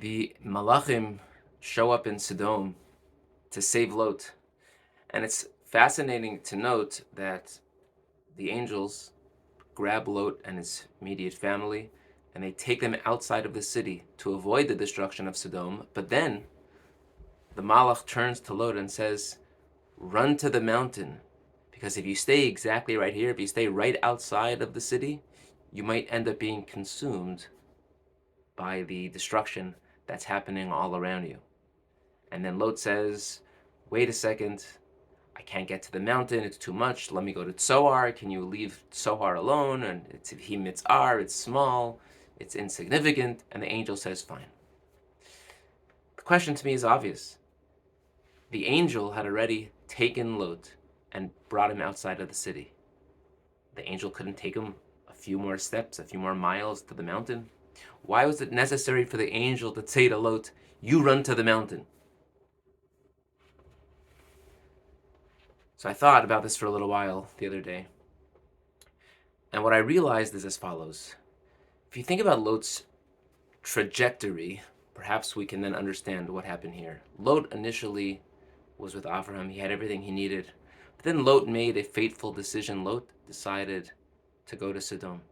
The Malachim show up in Sodom to save Lot. And it's fascinating to note that the angels grab Lot and his immediate family and they take them outside of the city to avoid the destruction of Sodom. But then the Malach turns to Lot and says, run to the mountain, because if you stay exactly right here, if you stay right outside of the city, you might end up being consumed by the destruction that's happening all around you. And then Lot says, wait a second, I can't get to the mountain, it's too much, let me go to Tzoar, can you leave Tzoar alone? And it's Mitzar, it's small, it's insignificant, and the angel says, fine. The question to me is obvious. The angel had already taken Lot and brought him outside of the city. The angel couldn't take him a few more steps, a few more miles to the mountain. Why was it necessary for the angel to say to Lot, you run to the mountain? So I thought about this for a little while the other day. And what I realized is as follows. If you think about Lot's trajectory, perhaps we can then understand what happened here. Lot initially was with Avraham. He had everything he needed. But then Lot made a fateful decision. Lot decided to go to Sodom.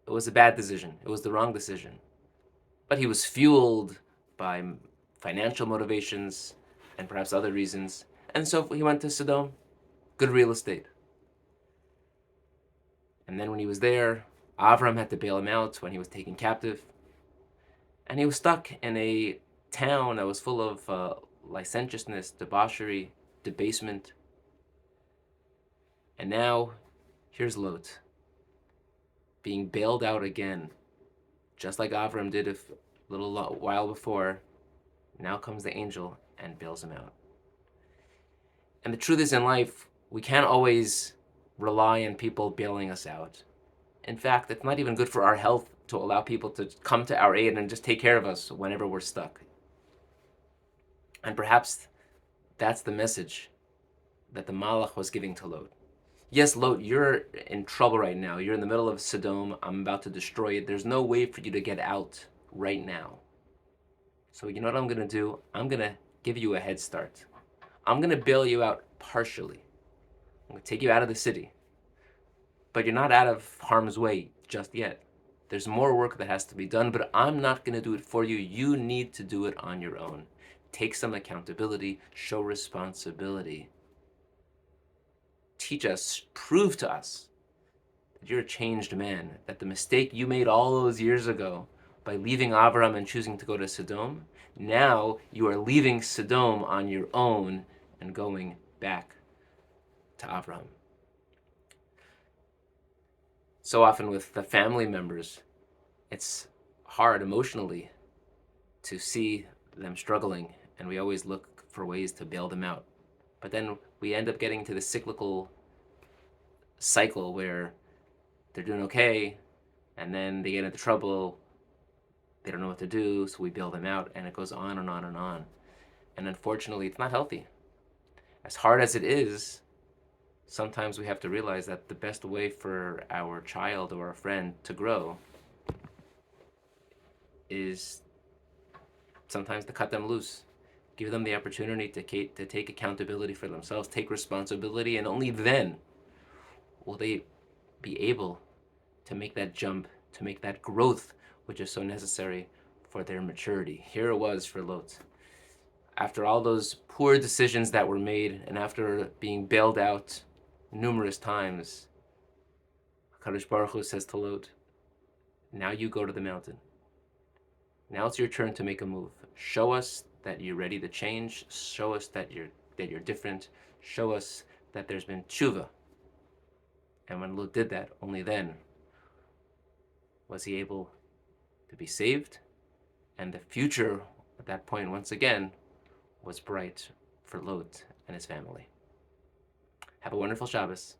It was a bad decision. It was the wrong decision. But he was fueled by financial motivations and perhaps other reasons. And so he went to Sodom. Good real estate. And then when he was there, Avram had to bail him out when he was taken captive. And he was stuck in a town that was full of licentiousness, debauchery, debasement. And now, here's Lot, being bailed out again, just like Avram did a little while before. Now comes the angel and bails him out. And the truth is, in life, we can't always rely on people bailing us out. In fact, it's not even good for our health to allow people to come to our aid and just take care of us whenever we're stuck. And perhaps that's the message that the Malach was giving to Lot. Yes, Lot, you're in trouble right now. You're in the middle of Sodom. I'm about to destroy it. There's no way for you to get out right now. So you know what I'm going to do? I'm going to give you a head start. I'm going to bail you out partially. I'm going to take you out of the city. But you're not out of harm's way just yet. There's more work that has to be done, but I'm not going to do it for you. You need to do it on your own. Take some accountability, show responsibility. Teach us, prove to us that you're a changed man, that the mistake you made all those years ago by leaving Avram and choosing to go to Sodom, now you are leaving Sodom on your own and going back to Avram. So often with the family members, it's hard emotionally to see them struggling, and we always look for ways to bail them out. But then we end up getting to the cyclical cycle where they're doing okay, and then they get into trouble, they don't know what to do, so we bail them out, and it goes on and on and on. And unfortunately, it's not healthy. As hard as it is, sometimes we have to realize that the best way for our child or a friend to grow is sometimes to cut them loose. Give them the opportunity to take accountability for themselves, take responsibility, and only then will they be able to make that jump, to make that growth, which is so necessary for their maturity. Here it was for Lot. After all those poor decisions that were made, and after being bailed out numerous times, Kadosh Baruch Hu says to Lot, now you go to the mountain. Now it's your turn to make a move. Show us that you're ready to change. Show us that you're different. Show us that there's been tshuva. And when Lot did that, only then was he able to be saved. And the future at that point, once again, was bright for Lot and his family. Have a wonderful Shabbos.